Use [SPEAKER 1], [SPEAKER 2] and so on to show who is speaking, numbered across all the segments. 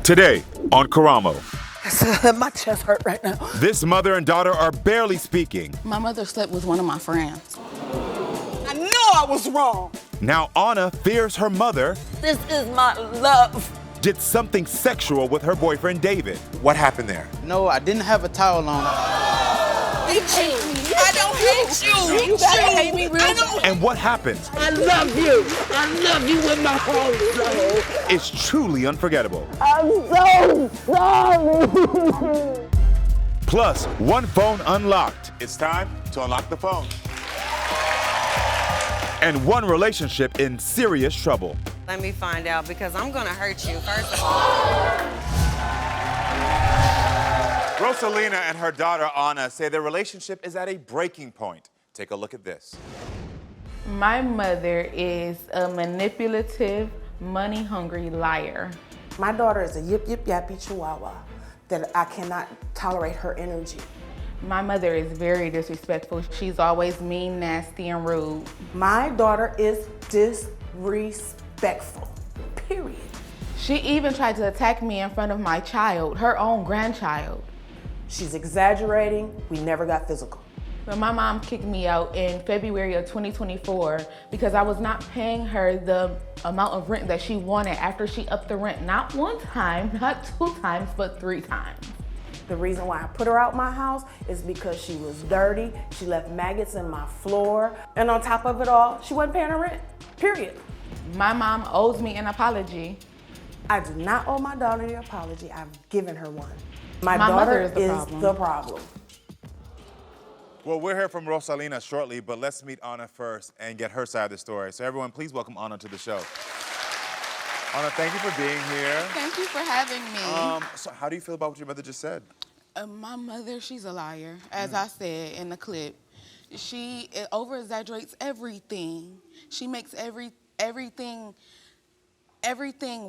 [SPEAKER 1] Today on Karamo.
[SPEAKER 2] My chest hurt right now.
[SPEAKER 1] This mother and daughter are barely speaking.
[SPEAKER 3] My mother slept with one of my friends.
[SPEAKER 2] I know I was wrong.
[SPEAKER 1] Now Anna fears her mother
[SPEAKER 2] This is my love.
[SPEAKER 1] did something sexual with her boyfriend David. What happened there?
[SPEAKER 4] No, I didn't have a towel on.
[SPEAKER 2] I don't hate you. You gotta hate me real bad.
[SPEAKER 1] And what happens
[SPEAKER 2] I love you. I love you with my whole soul.
[SPEAKER 1] is truly unforgettable.
[SPEAKER 2] I'm so sorry.
[SPEAKER 1] Plus, one phone unlocked. It's time to unlock the phone. And one relationship in serious trouble.
[SPEAKER 5] Let me find out because I'm gonna hurt you, first of all.
[SPEAKER 1] Roselina and her daughter Anna say their relationship is at a breaking point. Take a look at this.
[SPEAKER 6] My mother is a manipulative, money-hungry liar.
[SPEAKER 7] My daughter is a yip-yip-yappy chihuahua that I cannot tolerate her energy.
[SPEAKER 6] My mother is very disrespectful. She's always mean, nasty, and rude.
[SPEAKER 7] My daughter is disrespectful, period.
[SPEAKER 6] She even tried to attack me in front of my child, her own grandchild.
[SPEAKER 7] She's exaggerating. We never got physical.
[SPEAKER 6] So my mom kicked me out in February of 2024 because I was not paying her the amount of rent that she wanted after she upped the rent, not one time, not 2 times, but 3 times.
[SPEAKER 7] The reason why I put her out my house is because she was dirty. She left maggots in my floor. And on top of it all, she wasn't paying her rent, period.
[SPEAKER 6] My mom owes me an apology.
[SPEAKER 7] I do not owe my daughter the apology. I've given her one. My
[SPEAKER 6] mother
[SPEAKER 7] daughter is the problem.
[SPEAKER 1] Well, we'll hear from Rosalina shortly, but let's meet Anna first and get her side of the story. So everyone, please welcome Anna to the show. Anna, thank you for being here.
[SPEAKER 3] Thank you for having me.
[SPEAKER 1] So how do you feel about what your mother just said?
[SPEAKER 3] My mother, she's a liar, as I said in the clip. She over-exaggerates everything. She makes everything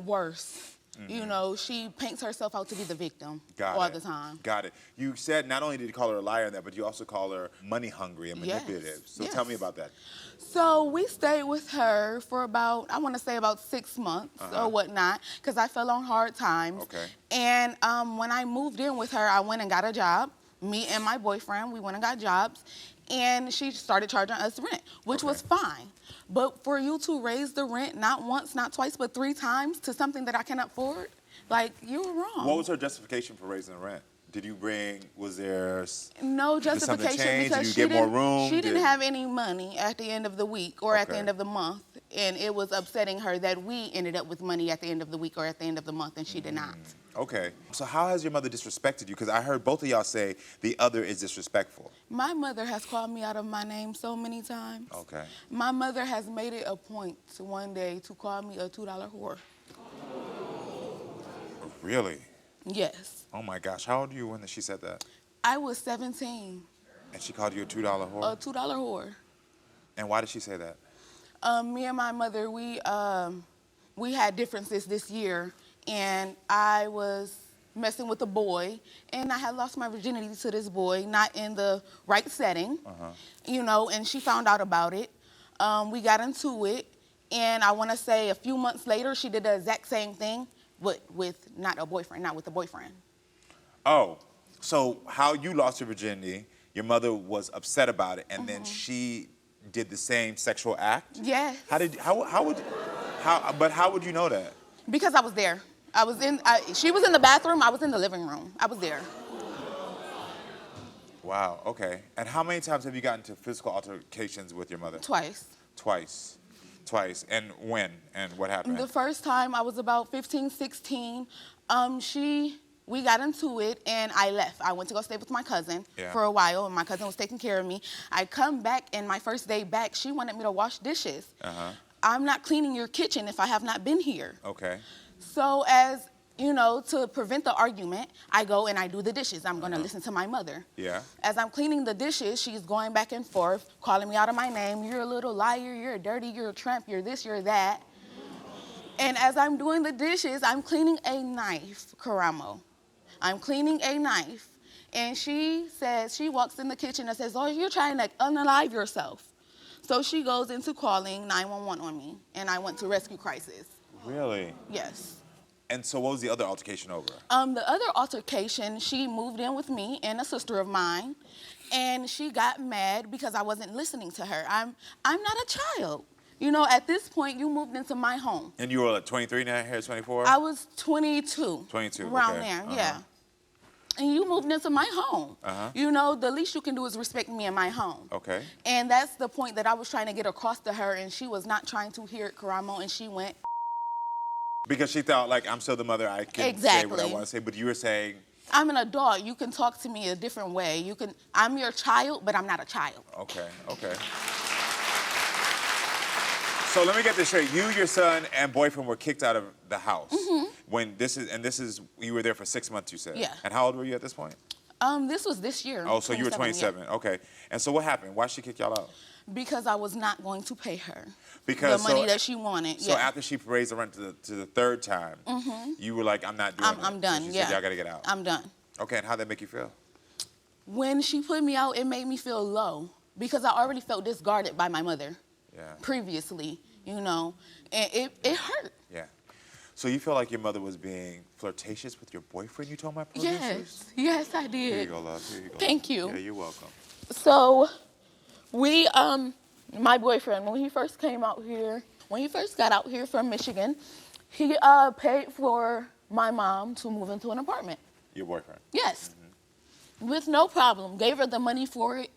[SPEAKER 3] worse. You know, she paints herself out to be the victim all the time.
[SPEAKER 1] Got it. You said not only did you call her a liar in that, but you also call her money hungry and manipulative. So tell me about that.
[SPEAKER 3] So we stayed with her for about, I want to say about 6 months or whatnot, because I fell on hard times.
[SPEAKER 1] Okay.
[SPEAKER 3] And when I moved in with her, I went and got a job. Me and my boyfriend, we went and got jobs. And she started charging us rent, which was fine. But for you to raise the rent not once, not twice, but 3 times to something that I cannot afford, like, you were wrong.
[SPEAKER 1] What was her justification for raising the rent? Did you bring, was there
[SPEAKER 3] no justification because
[SPEAKER 1] Did you get more room?
[SPEAKER 3] She didn't have any money at the end of the week or at the end of the month. And it was upsetting her that we ended up with money at the end of the week or at the end of the month, and she did not.
[SPEAKER 1] Okay. So how has your mother disrespected you? Because I heard both of y'all say the other is disrespectful.
[SPEAKER 3] My mother has called me out of my name so many times.
[SPEAKER 1] Okay.
[SPEAKER 3] My mother has made it a point one day to call me a $2 whore.
[SPEAKER 1] Really?
[SPEAKER 3] Yes.
[SPEAKER 1] Oh my gosh. How old were you when she said that?
[SPEAKER 3] I was 17.
[SPEAKER 1] And she called you a $2 whore?
[SPEAKER 3] A $2 whore.
[SPEAKER 1] And why did she say that?
[SPEAKER 3] Me and my mother, we had differences this year, and I was messing with a boy, and I had lost my virginity to this boy, not in the right setting, you know, and she found out about it. We got into it, and I want to say a few months later, she did the exact same thing, but with not with a boyfriend.
[SPEAKER 1] Oh, so how you lost your virginity, your mother was upset about it, and then she did the same sexual act?
[SPEAKER 3] Yes.
[SPEAKER 1] How would you know that?
[SPEAKER 3] Because I was there. She was in the bathroom, I was in the living room. I was there.
[SPEAKER 1] Wow, okay. And how many times have you gotten into physical altercations with your mother?
[SPEAKER 3] Twice.
[SPEAKER 1] Twice. And when? And what happened?
[SPEAKER 3] The first time I was about 15, 16. We got into it, and I left. I went to go stay with my cousin for a while, and my cousin was taking care of me. I come back, and my first day back, she wanted me to wash dishes. I'm not cleaning your kitchen if I have not been here.
[SPEAKER 1] Okay.
[SPEAKER 3] So as, you know, to prevent the argument, I go and I do the dishes. I'm going to listen to my mother.
[SPEAKER 1] Yeah.
[SPEAKER 3] As I'm cleaning the dishes, she's going back and forth, calling me out of my name. You're a little liar, you're dirty, you're a tramp, you're this, you're that. And as I'm doing the dishes, I'm cleaning a knife, Karamo. I'm cleaning a knife, and she walks in the kitchen and says, oh, you're trying to unalive yourself. So she goes into calling 911 on me, and I went to rescue crisis.
[SPEAKER 1] Really?
[SPEAKER 3] Yes.
[SPEAKER 1] And so what was the other altercation over?
[SPEAKER 3] The other altercation, she moved in with me and a sister of mine, and she got mad because I wasn't listening to her. I'm not a child. You know, at this point, you moved into my home.
[SPEAKER 1] And you were like 23 now, here 24?
[SPEAKER 3] I was 22.
[SPEAKER 1] 22,
[SPEAKER 3] around
[SPEAKER 1] okay.
[SPEAKER 3] there, yeah. And you moved into my home.
[SPEAKER 1] Uh-huh.
[SPEAKER 3] You know, the least you can do is respect me in my home.
[SPEAKER 1] Okay.
[SPEAKER 3] And that's the point that I was trying to get across to her, and she was not trying to hear it, Karamo, and she went.
[SPEAKER 1] Because she thought, like, I'm still the mother, I can say what I want to say, but you were saying...
[SPEAKER 3] I'm an adult. You can talk to me a different way. I'm your child, but I'm not a child.
[SPEAKER 1] Okay, okay. So let me get this straight. You, your son, and boyfriend were kicked out of the house. When this is, you were there for 6 months, you said?
[SPEAKER 3] Yeah.
[SPEAKER 1] And how old were you at this point?
[SPEAKER 3] This was this year.
[SPEAKER 1] Oh, so you were 27,
[SPEAKER 3] yeah.
[SPEAKER 1] okay. And so what happened? Why'd she kick y'all out?
[SPEAKER 3] Because I was not going to pay her
[SPEAKER 1] because
[SPEAKER 3] the money that she wanted.
[SPEAKER 1] So after she raised the rent to the third time, you were like, I'm not doing it.
[SPEAKER 3] I'm done,
[SPEAKER 1] So she
[SPEAKER 3] yeah.
[SPEAKER 1] said, y'all gotta get out.
[SPEAKER 3] I'm done.
[SPEAKER 1] Okay, and how'd that make you feel?
[SPEAKER 3] When she put me out, it made me feel low because I already felt discarded by my mother previously, you know, and it hurt.
[SPEAKER 1] Yeah. So you feel like your mother was being flirtatious with your boyfriend, you told my producers?
[SPEAKER 3] Yes, I did.
[SPEAKER 1] Here you go, love. Here you go.
[SPEAKER 3] Thank you.
[SPEAKER 1] Yeah, you're welcome.
[SPEAKER 3] So we, my boyfriend, when he first came out here, when he first got out here from Michigan, he paid for my mom to move into an apartment.
[SPEAKER 1] Your boyfriend?
[SPEAKER 3] Yes. With no problem. Gave her the money for it.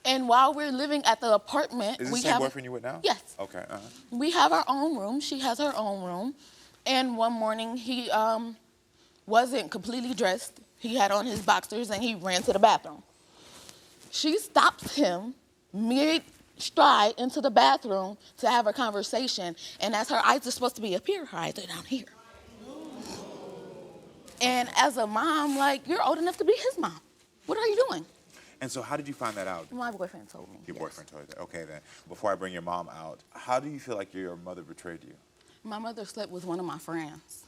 [SPEAKER 3] And while we're living at the apartment,
[SPEAKER 1] Is this the same boyfriend you with now?
[SPEAKER 3] Yes.
[SPEAKER 1] Okay.
[SPEAKER 3] We have our own room. She has her own room. And one morning, he wasn't completely dressed. He had on his boxers, and he ran to the bathroom. She stops him mid-stride into the bathroom to have a conversation. And as her eyes are supposed to be up here, her eyes are down here. And as a mom, like, you're old enough to be his mom. What are you doing?
[SPEAKER 1] And so how did you find that out?
[SPEAKER 3] My boyfriend told me.
[SPEAKER 1] Your boyfriend told you that. Okay, then. Before I bring your mom out, how do you feel like your mother betrayed you?
[SPEAKER 3] My mother slept with one of my friends.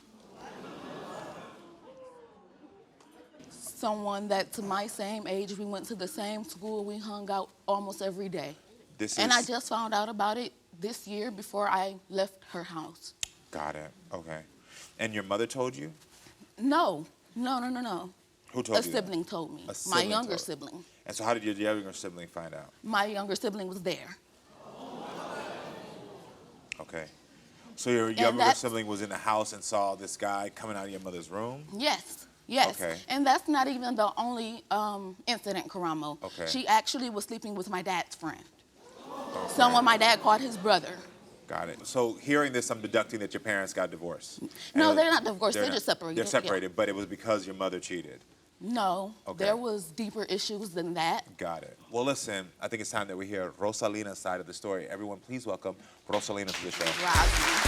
[SPEAKER 3] Someone that to my same age, we went to the same school, we hung out almost every day. And I just found out about it this year before I left her house.
[SPEAKER 1] Got it, okay. And your mother told you?
[SPEAKER 3] No.
[SPEAKER 1] Who told you?
[SPEAKER 3] A sibling told me.
[SPEAKER 1] A sibling
[SPEAKER 3] my younger
[SPEAKER 1] told.
[SPEAKER 3] sibling.
[SPEAKER 1] And so how did your younger sibling find out?
[SPEAKER 3] My younger sibling was there.
[SPEAKER 1] Okay. So your younger sibling was in the house and saw this guy coming out of your mother's room?
[SPEAKER 3] Yes.
[SPEAKER 1] Okay.
[SPEAKER 3] And that's not even the only incident, Karamo.
[SPEAKER 1] Okay.
[SPEAKER 3] She actually was sleeping with my dad's friend. Okay. Someone my dad called his brother.
[SPEAKER 1] Got it. So hearing this, I'm deducting that your parents got divorced.
[SPEAKER 3] No, they're not divorced. They're just separated.
[SPEAKER 1] They're separated, but it was because your mother cheated.
[SPEAKER 3] No,
[SPEAKER 1] Okay.
[SPEAKER 3] There was deeper issues than that.
[SPEAKER 1] Got it. Well, listen, I think it's time that we hear Rosalina's side of the story. Everyone, please welcome Rosalina to the show.
[SPEAKER 3] Rosaline.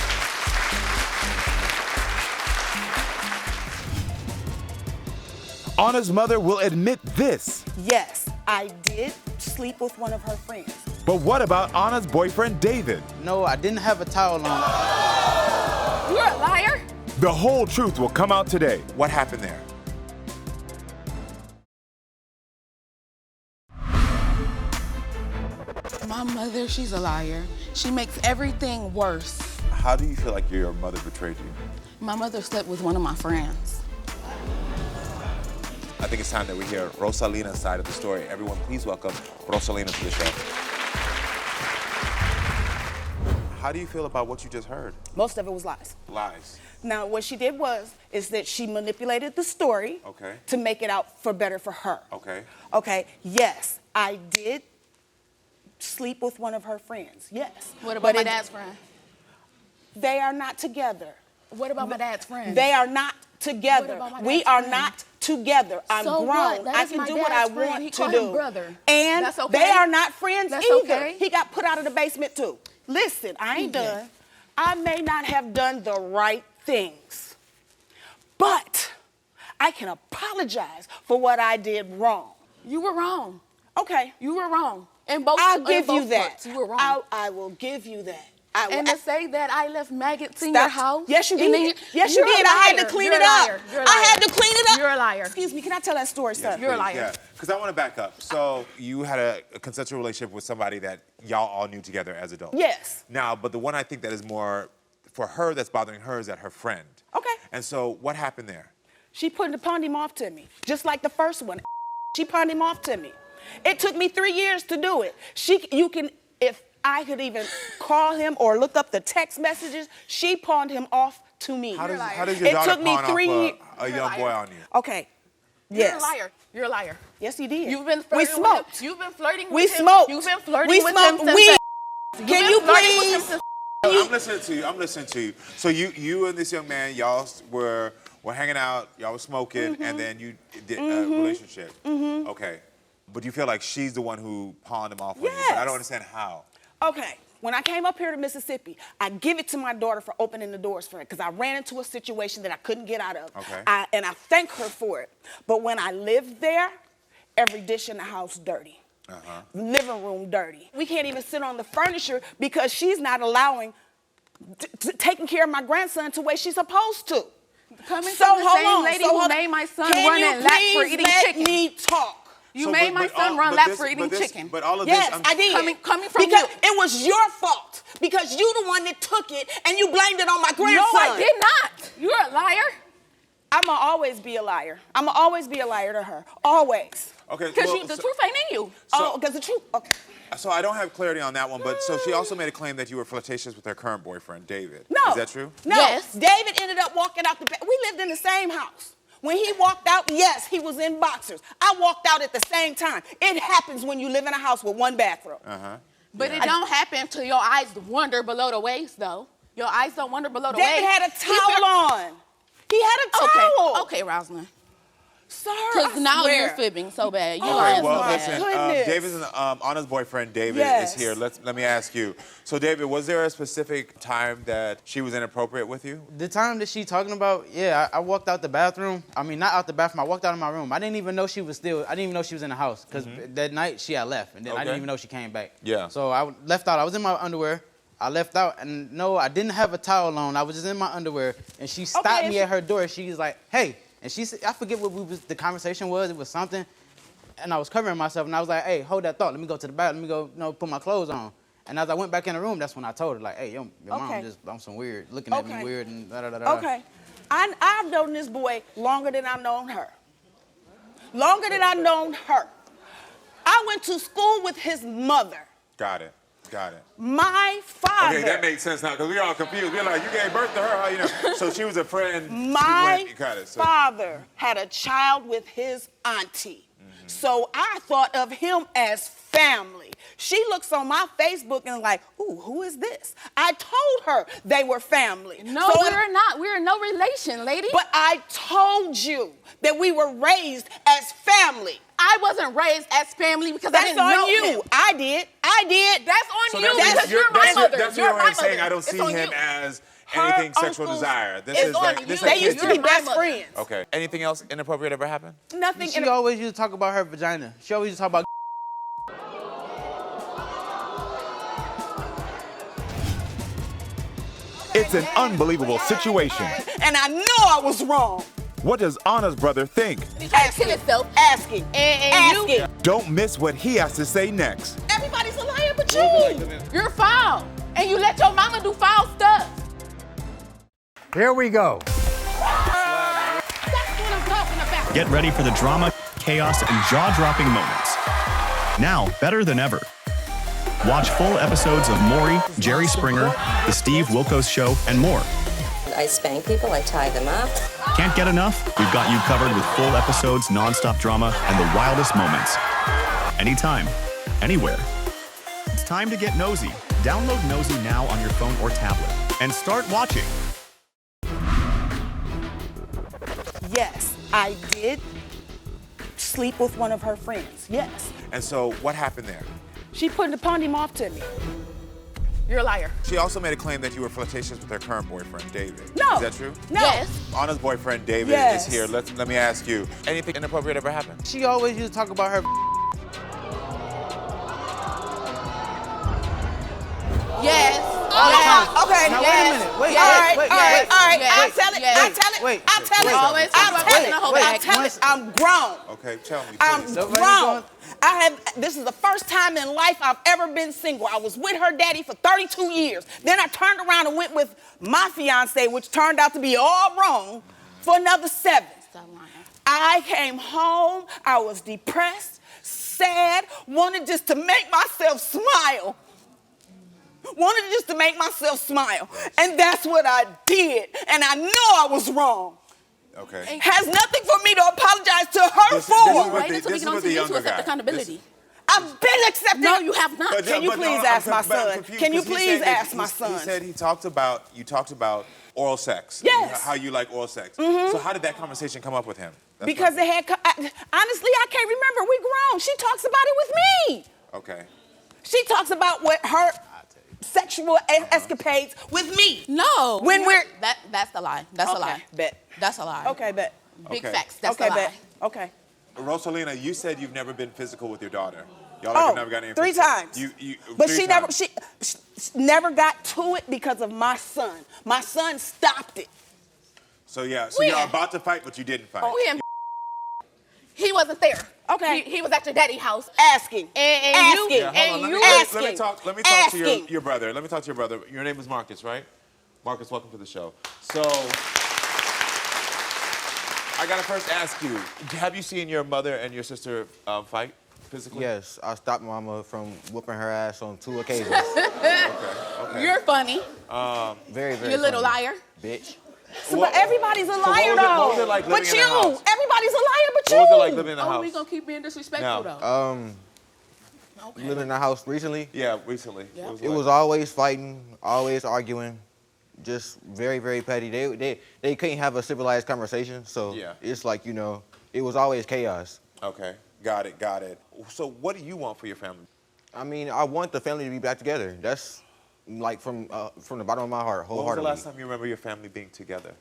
[SPEAKER 1] Anna's mother will admit this.
[SPEAKER 8] Yes, I did sleep with one of her friends.
[SPEAKER 1] But what about Anna's boyfriend, David?
[SPEAKER 4] No, I didn't have a towel on.
[SPEAKER 2] You're a liar.
[SPEAKER 1] The whole truth will come out today. What happened there?
[SPEAKER 3] My mother, she's a liar. She makes everything worse.
[SPEAKER 1] How do you feel like your mother betrayed you?
[SPEAKER 3] My mother slept with one of my friends.
[SPEAKER 1] I think it's time that we hear Rosalina's side of the story. Everyone, please welcome Rosalina to the show. How do you feel about what you just heard?
[SPEAKER 8] Most of it was lies.
[SPEAKER 1] Lies.
[SPEAKER 8] Now, what she did is that she manipulated the story to make it out for better for her.
[SPEAKER 1] Okay.
[SPEAKER 8] Okay, yes, I did sleep with one of her friends, yes.
[SPEAKER 3] What about my dad's friend?
[SPEAKER 8] They are not together.
[SPEAKER 3] What about my dad's friend?
[SPEAKER 8] They are not together.
[SPEAKER 3] What about my
[SPEAKER 8] We
[SPEAKER 3] dad's
[SPEAKER 8] are
[SPEAKER 3] friend?
[SPEAKER 8] not together. I'm
[SPEAKER 3] So
[SPEAKER 8] grown.
[SPEAKER 3] what? That
[SPEAKER 8] I
[SPEAKER 3] is
[SPEAKER 8] can
[SPEAKER 3] my
[SPEAKER 8] do what I
[SPEAKER 3] dad's friend. He
[SPEAKER 8] want to
[SPEAKER 3] called him
[SPEAKER 8] do.
[SPEAKER 3] brother.
[SPEAKER 8] And
[SPEAKER 3] That's okay.
[SPEAKER 8] they are not friends
[SPEAKER 3] That's
[SPEAKER 8] either.
[SPEAKER 3] okay.
[SPEAKER 8] He got put out of the basement too. Listen, I ain't done. I may not have done the right things, but I can apologize for what I did wrong.
[SPEAKER 3] You were wrong.
[SPEAKER 8] Okay.
[SPEAKER 3] You were wrong. And both.
[SPEAKER 8] I'll give you that.
[SPEAKER 3] Parts, you were wrong.
[SPEAKER 8] I will give you that.
[SPEAKER 3] And to say that I left maggots in your house.
[SPEAKER 8] Yes, you
[SPEAKER 3] and then
[SPEAKER 8] did. Yes, you
[SPEAKER 3] you're a
[SPEAKER 8] did. I had to
[SPEAKER 3] liar.
[SPEAKER 8] clean
[SPEAKER 3] You're
[SPEAKER 8] it
[SPEAKER 3] a
[SPEAKER 8] up.
[SPEAKER 3] liar. You're a
[SPEAKER 8] I
[SPEAKER 3] liar.
[SPEAKER 8] had to clean it up.
[SPEAKER 3] You're a liar.
[SPEAKER 8] Excuse me, can I tell that story, son?
[SPEAKER 3] You're a liar.
[SPEAKER 1] Yeah, because I want to back up. So you had a consensual relationship with somebody that y'all all knew together as adults.
[SPEAKER 8] Yes.
[SPEAKER 1] Now, but the one I think that is more for her that's bothering her is that her friend.
[SPEAKER 8] Okay.
[SPEAKER 1] And so what happened there?
[SPEAKER 8] She pawned him off to me, just like the first one. She pawned him off to me. It took me 3 years to do it. If I could even call him or look up the text messages, she pawned him off to me.
[SPEAKER 1] How does your daughter pawn off a young boy on you?
[SPEAKER 8] Okay.
[SPEAKER 3] You're a liar. You're a liar.
[SPEAKER 8] Yes, he did.
[SPEAKER 3] You've been
[SPEAKER 8] We
[SPEAKER 3] flirting
[SPEAKER 8] smoked.
[SPEAKER 3] with him. You've been flirting with
[SPEAKER 8] We
[SPEAKER 3] him.
[SPEAKER 8] smoked.
[SPEAKER 3] You've been flirting
[SPEAKER 8] We
[SPEAKER 3] with
[SPEAKER 8] smoked
[SPEAKER 3] him since
[SPEAKER 8] weed.
[SPEAKER 3] You've
[SPEAKER 8] Can
[SPEAKER 3] been
[SPEAKER 8] you
[SPEAKER 3] flirting with him
[SPEAKER 8] please?
[SPEAKER 3] since
[SPEAKER 1] I'm listening to you. I'm listening to you. So you and this young man, y'all were hanging out, y'all were smoking, and then you did a relationship. Okay. But you feel like she's the one who pawned him off on you, but I don't understand how.
[SPEAKER 8] Okay. When I came up here to Mississippi, I give it to my daughter for opening the doors for it because I ran into a situation that I couldn't get out of.
[SPEAKER 1] Okay.
[SPEAKER 8] And I thank her for it. But when I lived there, every dish in the house dirty. Living room dirty. We can't even sit on the furniture because she's not allowing, taking care of my grandson the way she's supposed to.
[SPEAKER 3] Coming from the same lady who made my son run and lap for eating chicken.
[SPEAKER 8] Can you please let me talk?
[SPEAKER 3] You made my son run laps for eating chicken.
[SPEAKER 1] But all of
[SPEAKER 8] Yes,
[SPEAKER 1] this,
[SPEAKER 8] I did.
[SPEAKER 3] Coming from
[SPEAKER 8] because
[SPEAKER 3] you.
[SPEAKER 8] it was your fault. Because you the one that took it and you blamed it on my grandson.
[SPEAKER 3] No, I did not. You're a liar.
[SPEAKER 8] I'ma always be a liar. I'ma always be a liar to her. Always.
[SPEAKER 1] Okay.
[SPEAKER 3] Because the truth ain't in you.
[SPEAKER 8] Because the truth. Okay.
[SPEAKER 1] So I don't have clarity on that one, but so she also made a claim that you were flirtatious with her current boyfriend, David.
[SPEAKER 8] No.
[SPEAKER 1] Is that true?
[SPEAKER 8] No.
[SPEAKER 3] Yes.
[SPEAKER 8] David ended up walking out the back. We lived in the same house. When he walked out, yes, he was in boxers. I walked out at the same time. It happens when you live in a house with one bathroom.
[SPEAKER 3] But it don't happen till your eyes wander below the waist, though. Your eyes don't wander below the waist.
[SPEAKER 8] David had a towel on. He had a towel.
[SPEAKER 3] Okay, Rosaline.
[SPEAKER 8] Sir,
[SPEAKER 3] Because now
[SPEAKER 8] swear.
[SPEAKER 3] you're fibbing so bad. You
[SPEAKER 1] All
[SPEAKER 3] lying
[SPEAKER 1] right, well,
[SPEAKER 3] so
[SPEAKER 1] listen,
[SPEAKER 3] bad.
[SPEAKER 8] goodness.
[SPEAKER 1] David's Anna's boyfriend, David,
[SPEAKER 8] Yes.
[SPEAKER 1] is here. Let me ask you. So, David, was there a specific time that she was inappropriate with you?
[SPEAKER 4] The time that she talking about, yeah, I walked out the bathroom. I mean, not out the bathroom. I walked out of my room. I didn't even know she was in the house because that night she had left, and then I didn't even know she came back.
[SPEAKER 1] Yeah.
[SPEAKER 4] So I left out. I was in my underwear. I left out, and no, I didn't have a towel on. I was just in my underwear, and she stopped me at her door. She was like, "Hey," and she said, I forget what the conversation was. It was something, and I was covering myself, and I was like, "Hey, hold that thought. Let me go to the bathroom. Let me go, put my clothes on." And as I went back in the room, that's when I told her, like, "Hey, your mom just on some weird, looking at me weird and da da da da."
[SPEAKER 8] Okay. I've known this boy longer than I've known her. Longer than I've known her. I went to school with his mother.
[SPEAKER 1] Got it.
[SPEAKER 8] My father.
[SPEAKER 1] Okay, that makes sense now, because we're all confused. We're like, you gave birth to her, how you know? So she was a friend.
[SPEAKER 8] My
[SPEAKER 1] got it. So,
[SPEAKER 8] father had a child with his auntie. So I thought of him as family. She looks on my Facebook and like, ooh, who is this? I told her they were family.
[SPEAKER 3] No, we're not. We're in no relation, lady.
[SPEAKER 8] But I told you that we were raised as family.
[SPEAKER 3] I wasn't raised as family because I
[SPEAKER 8] That's
[SPEAKER 3] didn't know
[SPEAKER 8] on you.
[SPEAKER 3] him.
[SPEAKER 8] I did.
[SPEAKER 3] That's on you
[SPEAKER 1] that's
[SPEAKER 3] because you're my mother.
[SPEAKER 1] That's
[SPEAKER 3] You're
[SPEAKER 1] your way
[SPEAKER 3] my
[SPEAKER 1] of saying
[SPEAKER 3] mother.
[SPEAKER 1] I don't
[SPEAKER 3] It's
[SPEAKER 1] see
[SPEAKER 3] on
[SPEAKER 1] him
[SPEAKER 3] you.
[SPEAKER 1] as
[SPEAKER 8] Her
[SPEAKER 1] anything sexual
[SPEAKER 8] uncles
[SPEAKER 1] desire. This
[SPEAKER 3] is
[SPEAKER 1] is
[SPEAKER 3] on
[SPEAKER 1] like
[SPEAKER 3] you.
[SPEAKER 1] this.
[SPEAKER 8] They used to be
[SPEAKER 3] You're my
[SPEAKER 8] best
[SPEAKER 3] mother.
[SPEAKER 8] friends.
[SPEAKER 1] Okay. Anything else inappropriate ever happened?
[SPEAKER 8] Nothing.
[SPEAKER 4] She always used to talk about her vagina. She always used to talk about.
[SPEAKER 9] It's an unbelievable situation.
[SPEAKER 8] And I know I was wrong.
[SPEAKER 9] What does Anna's brother think?
[SPEAKER 3] Asking itself.
[SPEAKER 8] Asking.
[SPEAKER 3] And
[SPEAKER 9] Don't miss what he has to say next.
[SPEAKER 8] Everybody's a liar but you.
[SPEAKER 3] you're foul. And you let your mama do foul stuff.
[SPEAKER 10] Here we go.
[SPEAKER 3] That's what I'm talking about.
[SPEAKER 11] Get ready for the drama, chaos, and jaw-dropping moments. Now, better than ever. Watch full episodes of Maury, Jerry Springer, The Steve Wilkos Show, and more.
[SPEAKER 5] I spank people, I tie them up.
[SPEAKER 11] Can't get enough? We've got you covered with full episodes, non-stop drama, and the wildest moments. Anytime, anywhere. It's time to get nosy. Download Nosy now on your phone or tablet and start watching.
[SPEAKER 8] Yes, I did sleep with one of her friends. Yes.
[SPEAKER 1] And so what happened there?
[SPEAKER 8] She pawned him off to me.
[SPEAKER 3] You're a liar.
[SPEAKER 1] She also made a claim that you were flirtatious with her current boyfriend, David.
[SPEAKER 8] No.
[SPEAKER 1] Is that true?
[SPEAKER 8] No.
[SPEAKER 3] Yes.
[SPEAKER 1] Anna's boyfriend, David,
[SPEAKER 8] Yes.
[SPEAKER 1] is here. Let me ask you. Anything inappropriate ever happened?
[SPEAKER 4] She always used to talk about her.
[SPEAKER 3] Yes.
[SPEAKER 8] Okay.
[SPEAKER 4] Now,
[SPEAKER 3] Yes.
[SPEAKER 4] wait a minute. Wait,
[SPEAKER 3] Yes.
[SPEAKER 4] wait.
[SPEAKER 3] Yes.
[SPEAKER 8] I'll tell it.
[SPEAKER 3] Yes.
[SPEAKER 8] I'll tell it.
[SPEAKER 4] Wait.
[SPEAKER 8] I'll tell it.
[SPEAKER 3] Always
[SPEAKER 8] I'll
[SPEAKER 3] talk
[SPEAKER 8] tell
[SPEAKER 3] about
[SPEAKER 8] it.
[SPEAKER 3] the whole bag.
[SPEAKER 8] I'll tell it. I'm grown.
[SPEAKER 1] Okay, tell me,
[SPEAKER 8] I'm
[SPEAKER 1] please.
[SPEAKER 8] grown. This is the first time in life I've ever been single. I was with her daddy for 32 years. Then I turned around and went with my fiance, which turned out to be all wrong, for another 7. I came home, I was depressed, sad, wanted just to make myself smile. And that's what I did. And I know I was wrong.
[SPEAKER 1] Okay.
[SPEAKER 8] Has nothing for me to apologize to her for.
[SPEAKER 1] This is with the younger guy.
[SPEAKER 3] Accountability.
[SPEAKER 8] I've been accepted.
[SPEAKER 3] No, you have not.
[SPEAKER 8] Can you please ask my son? Can you please ask my son?
[SPEAKER 1] He said you talked about oral sex.
[SPEAKER 8] Yes.
[SPEAKER 1] How you like oral sex.
[SPEAKER 8] Mhm.
[SPEAKER 1] So how did that conversation come up with him?
[SPEAKER 8] Because it had, honestly, I can't remember. We grown. She talks about it with me.
[SPEAKER 1] Okay.
[SPEAKER 8] She talks about what her sexual escapades with me.
[SPEAKER 3] No.
[SPEAKER 8] When we're
[SPEAKER 3] that's the lie. That's a lie.
[SPEAKER 8] Bet.
[SPEAKER 3] That's a lie.
[SPEAKER 8] Okay, bet.
[SPEAKER 3] Big
[SPEAKER 1] Okay.
[SPEAKER 3] facts. That's
[SPEAKER 8] Okay,
[SPEAKER 3] a lie.
[SPEAKER 8] bet. Okay.
[SPEAKER 1] Rosalina, you said you've never been physical with your daughter. Y'all
[SPEAKER 8] Oh,
[SPEAKER 1] have never gotten any
[SPEAKER 8] 3
[SPEAKER 1] physical.
[SPEAKER 8] times.
[SPEAKER 1] But
[SPEAKER 8] she never got to it because of my son. My son stopped it.
[SPEAKER 1] So yeah, so you're about to fight, but you didn't fight.
[SPEAKER 3] He wasn't there.
[SPEAKER 8] Okay.
[SPEAKER 3] He was at your daddy's house
[SPEAKER 8] asking.
[SPEAKER 3] And
[SPEAKER 8] Asking.
[SPEAKER 3] you
[SPEAKER 1] Yeah,
[SPEAKER 3] and
[SPEAKER 1] hold
[SPEAKER 3] you
[SPEAKER 1] on. Let me talk to
[SPEAKER 8] Asking.
[SPEAKER 1] your brother. Let me talk to your brother. Your name is Marcus, right? Marcus, welcome to the show. So I gotta first ask you, have you seen your mother and your sister fight physically?
[SPEAKER 4] Yes, I stopped Mama from whooping her ass on 2 occasions.
[SPEAKER 1] Okay.
[SPEAKER 3] You're funny.
[SPEAKER 4] Very, very
[SPEAKER 3] You little
[SPEAKER 4] funny.
[SPEAKER 3] liar.
[SPEAKER 4] Bitch.
[SPEAKER 8] But everybody's a liar,
[SPEAKER 1] what was it
[SPEAKER 8] though.
[SPEAKER 1] like
[SPEAKER 8] But
[SPEAKER 1] living in
[SPEAKER 8] you,
[SPEAKER 1] the house?
[SPEAKER 8] everybody's a liar, but you.
[SPEAKER 1] What was it like living in the
[SPEAKER 3] Oh,
[SPEAKER 1] house?
[SPEAKER 3] we gonna keep being disrespectful
[SPEAKER 1] No.
[SPEAKER 3] though.
[SPEAKER 4] Living in the house recently.
[SPEAKER 1] Yeah, recently.
[SPEAKER 3] Yeah.
[SPEAKER 4] It was always fighting, always arguing, just very, very petty. They couldn't have a civilized conversation, so
[SPEAKER 1] Yeah.
[SPEAKER 4] it's like, it was always chaos.
[SPEAKER 1] Okay, got it. So what do you want for your family?
[SPEAKER 4] I mean, I want the family to be back together. That's like from the bottom of my heart,
[SPEAKER 1] When was the
[SPEAKER 4] wholeheartedly.
[SPEAKER 1] last time you remember your family being together?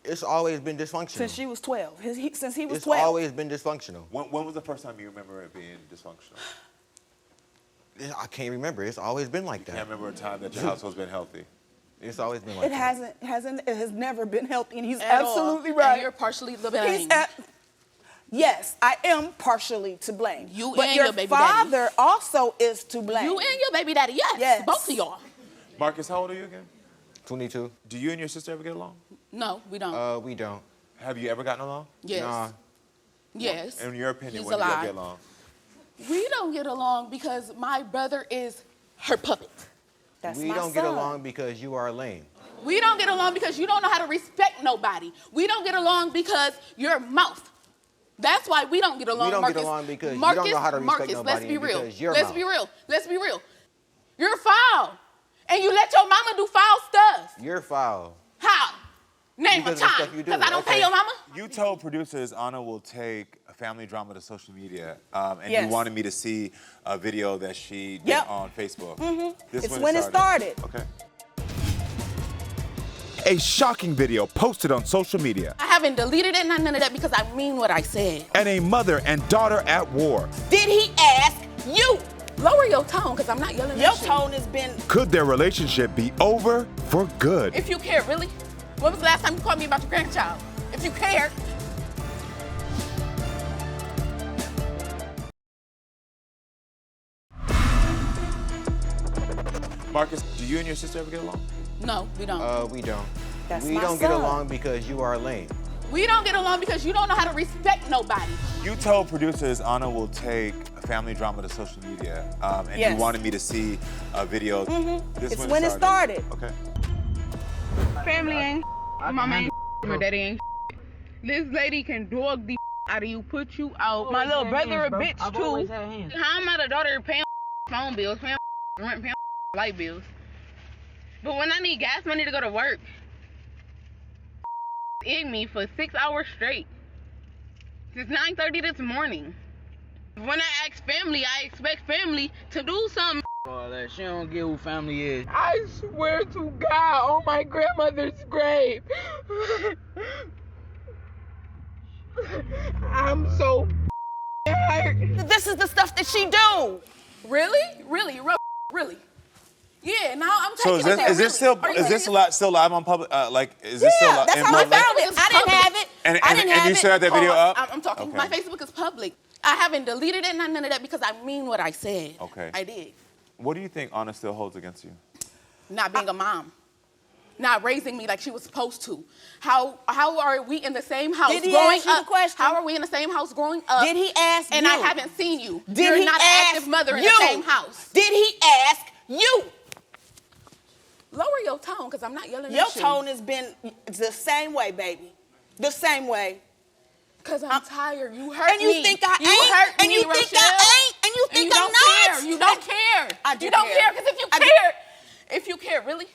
[SPEAKER 4] It's always been dysfunctional.
[SPEAKER 8] Since she was 12. Since he was
[SPEAKER 4] It's
[SPEAKER 8] 12.
[SPEAKER 4] always been dysfunctional.
[SPEAKER 1] When was the first time you remember it being dysfunctional?
[SPEAKER 4] I can't remember. It's always been like that.
[SPEAKER 1] Can't remember a time that your household's been healthy.
[SPEAKER 4] It's always been like
[SPEAKER 8] It
[SPEAKER 4] that.
[SPEAKER 8] it has never been healthy, and he's
[SPEAKER 3] At all.
[SPEAKER 8] absolutely
[SPEAKER 3] And
[SPEAKER 8] right.
[SPEAKER 3] you're partially the blame.
[SPEAKER 8] Yes, I am partially to blame.
[SPEAKER 3] You
[SPEAKER 8] but
[SPEAKER 3] and
[SPEAKER 8] your
[SPEAKER 3] your baby
[SPEAKER 8] father
[SPEAKER 3] daddy.
[SPEAKER 8] also is to blame.
[SPEAKER 3] You and your baby daddy, yes.
[SPEAKER 8] Yes.
[SPEAKER 3] Both of y'all.
[SPEAKER 1] Marcus, how old are you again?
[SPEAKER 4] 22.
[SPEAKER 1] Do you and your sister ever get along?
[SPEAKER 3] No, we don't.
[SPEAKER 4] We don't.
[SPEAKER 1] Have you ever gotten along?
[SPEAKER 3] Yes.
[SPEAKER 4] Nah.
[SPEAKER 3] Yes.
[SPEAKER 1] In your opinion,
[SPEAKER 3] He's
[SPEAKER 1] when do y'all
[SPEAKER 3] alive.
[SPEAKER 1] get along?
[SPEAKER 3] We don't get along because my brother is her puppet.
[SPEAKER 8] That's
[SPEAKER 4] We
[SPEAKER 8] my
[SPEAKER 4] don't get
[SPEAKER 8] son.
[SPEAKER 4] along because you are lame.
[SPEAKER 3] We don't get along because you don't know how to respect nobody. We don't get along because your mouth. That's why we don't get along,
[SPEAKER 4] We don't
[SPEAKER 3] Marcus.
[SPEAKER 4] get along because you
[SPEAKER 3] Marcus,
[SPEAKER 4] don't know how to respect
[SPEAKER 3] Marcus,
[SPEAKER 4] nobody
[SPEAKER 3] let's be
[SPEAKER 4] and
[SPEAKER 3] real.
[SPEAKER 4] because your
[SPEAKER 3] Let's
[SPEAKER 4] mouth.
[SPEAKER 3] be real. Let's be real. You're foul. And you let your mama do foul stuff.
[SPEAKER 4] You're foul.
[SPEAKER 3] How? Name
[SPEAKER 4] Because
[SPEAKER 3] a
[SPEAKER 4] of the
[SPEAKER 3] time.
[SPEAKER 4] stuff you do.
[SPEAKER 3] Because I don't
[SPEAKER 4] Okay.
[SPEAKER 3] pay your mama?
[SPEAKER 1] You told producers Anna will take a family drama to social media, and
[SPEAKER 8] Yes.
[SPEAKER 1] you wanted me to see a video that she did
[SPEAKER 8] Yep.
[SPEAKER 1] on Facebook. This
[SPEAKER 8] It's when it started.
[SPEAKER 1] Okay.
[SPEAKER 9] A shocking video posted on social media,
[SPEAKER 3] I haven't deleted it, none of that, because I mean what I said.
[SPEAKER 9] and a mother and daughter at war.
[SPEAKER 8] Did he ask you?
[SPEAKER 3] Lower your tone, because I'm not yelling
[SPEAKER 8] Your
[SPEAKER 3] at you.
[SPEAKER 8] tone has been.
[SPEAKER 9] Could their relationship be over for good?
[SPEAKER 3] If you care, really? When was the last time you called me about your grandchild? If you care.
[SPEAKER 1] Marcus, do you and your sister ever get along?
[SPEAKER 3] No, we don't.
[SPEAKER 4] We don't.
[SPEAKER 8] That's
[SPEAKER 4] we
[SPEAKER 8] my
[SPEAKER 4] don't get
[SPEAKER 8] son.
[SPEAKER 4] along because you are lame.
[SPEAKER 3] We don't get along because you don't know how to respect nobody.
[SPEAKER 1] You told producers Anna will take a family drama to social media, and
[SPEAKER 8] Yes.
[SPEAKER 1] you wanted me to see a video. This
[SPEAKER 8] It's when it started.
[SPEAKER 1] Okay.
[SPEAKER 6] Family ain't mama ain't my daddy ain't This lady can dog the out of you, put you out. My little brother a bitch too. How am I the daughter paying phone bills, paying rent, paying light bills? But when I need gas money to go to work, egg me for 6 hours straight. Since 9:30 this morning. When I ask family, I expect family to do something.
[SPEAKER 4] That she don't get who family is.
[SPEAKER 6] I swear to God, on my grandmother's grave. I'm so hurt.
[SPEAKER 8] This is the stuff that she do.
[SPEAKER 3] Really? Really? Really? Yeah, now I'm
[SPEAKER 1] So
[SPEAKER 3] taking it.
[SPEAKER 1] is this still live on public? Is this still
[SPEAKER 8] that's
[SPEAKER 1] in
[SPEAKER 8] how I
[SPEAKER 1] public?
[SPEAKER 8] found it. I didn't have it.
[SPEAKER 1] And you still have that video up?
[SPEAKER 3] I'm talking.
[SPEAKER 1] Okay.
[SPEAKER 3] My Facebook is public. I haven't deleted it, none of that, because I mean what I said.
[SPEAKER 1] Okay.
[SPEAKER 3] I did.
[SPEAKER 1] What do you think Anna still holds against you?
[SPEAKER 3] Not being a mom. Not raising me like she was supposed to. How are we in the same house
[SPEAKER 8] Did he
[SPEAKER 3] growing
[SPEAKER 8] ask you
[SPEAKER 3] up?
[SPEAKER 8] the question?
[SPEAKER 3] How are we in the same house growing up?
[SPEAKER 8] Did he ask
[SPEAKER 3] and
[SPEAKER 8] you?
[SPEAKER 3] I haven't seen you.
[SPEAKER 8] Did
[SPEAKER 3] You're
[SPEAKER 8] he
[SPEAKER 3] not an
[SPEAKER 8] ask
[SPEAKER 3] active mother in
[SPEAKER 8] you?
[SPEAKER 3] the same house.
[SPEAKER 8] Did he ask you?
[SPEAKER 3] Lower your tone, because I'm not yelling
[SPEAKER 8] Your
[SPEAKER 3] at you.
[SPEAKER 8] tone has been the same way, baby. The same way.
[SPEAKER 3] Because I'm tired. You hurt
[SPEAKER 8] and you
[SPEAKER 3] me.
[SPEAKER 8] think I
[SPEAKER 3] you
[SPEAKER 8] ain't.
[SPEAKER 3] Hurt
[SPEAKER 8] and
[SPEAKER 3] me,
[SPEAKER 8] you think
[SPEAKER 3] Rochelle.
[SPEAKER 8] I ain't. And you think I'm not.
[SPEAKER 3] Care. You don't care.
[SPEAKER 8] I do
[SPEAKER 3] You don't
[SPEAKER 8] care.
[SPEAKER 3] care, because if you cared, really,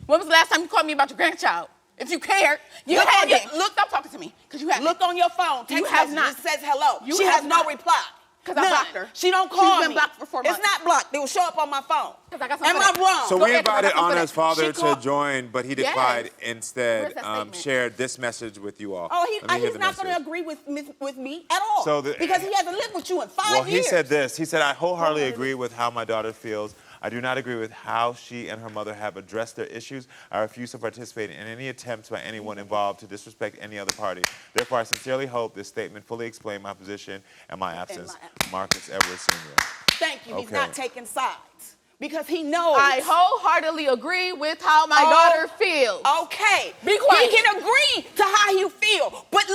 [SPEAKER 3] when was the last time you called me about your grandchild? If you cared, you
[SPEAKER 8] Look
[SPEAKER 3] had
[SPEAKER 8] on
[SPEAKER 3] it.
[SPEAKER 8] it.
[SPEAKER 3] Look, stop talking to me, because you have
[SPEAKER 8] Look on your phone.
[SPEAKER 3] You
[SPEAKER 8] Text
[SPEAKER 3] have
[SPEAKER 8] message.
[SPEAKER 3] not.
[SPEAKER 8] It says hello.
[SPEAKER 3] You
[SPEAKER 8] She
[SPEAKER 3] have
[SPEAKER 8] has no
[SPEAKER 3] not.
[SPEAKER 8] reply.
[SPEAKER 3] Because I blocked her.
[SPEAKER 8] She don't call me.
[SPEAKER 3] She's been blocked for 4 months.
[SPEAKER 8] It's not blocked. It will show up on my phone.
[SPEAKER 3] Because I got
[SPEAKER 8] Am
[SPEAKER 3] something
[SPEAKER 8] I wrong?
[SPEAKER 1] So
[SPEAKER 3] Go
[SPEAKER 1] we
[SPEAKER 3] ahead, 'cause I
[SPEAKER 1] invited
[SPEAKER 3] got something
[SPEAKER 1] Anna's
[SPEAKER 3] for that.
[SPEAKER 1] father
[SPEAKER 8] She
[SPEAKER 1] to
[SPEAKER 8] called-
[SPEAKER 1] join, but he
[SPEAKER 3] Yes.
[SPEAKER 1] declined. Instead,
[SPEAKER 3] Where's that statement?
[SPEAKER 1] shared this message with you all.
[SPEAKER 8] Oh,
[SPEAKER 1] Let me hear
[SPEAKER 8] he's
[SPEAKER 1] the
[SPEAKER 8] not going to
[SPEAKER 1] message.
[SPEAKER 8] agree with me at all.
[SPEAKER 1] So
[SPEAKER 8] because he hasn't lived with you in 5
[SPEAKER 1] Well,
[SPEAKER 8] years.
[SPEAKER 1] he said this. He said, I wholeheartedly agree with how my daughter feels. I do not agree with how she and her mother have addressed their issues. I refuse to participate in any attempts by anyone involved to disrespect any other party. Therefore, I sincerely hope this statement fully explains my position and my absence. Marcus Edwards Sr.
[SPEAKER 8] Thank you. He's
[SPEAKER 1] Okay.
[SPEAKER 8] not taking sides because he knows.
[SPEAKER 3] I wholeheartedly agree with how my daughter feels.
[SPEAKER 8] Okay.
[SPEAKER 3] Be quiet.
[SPEAKER 8] He can agree to how you feel, but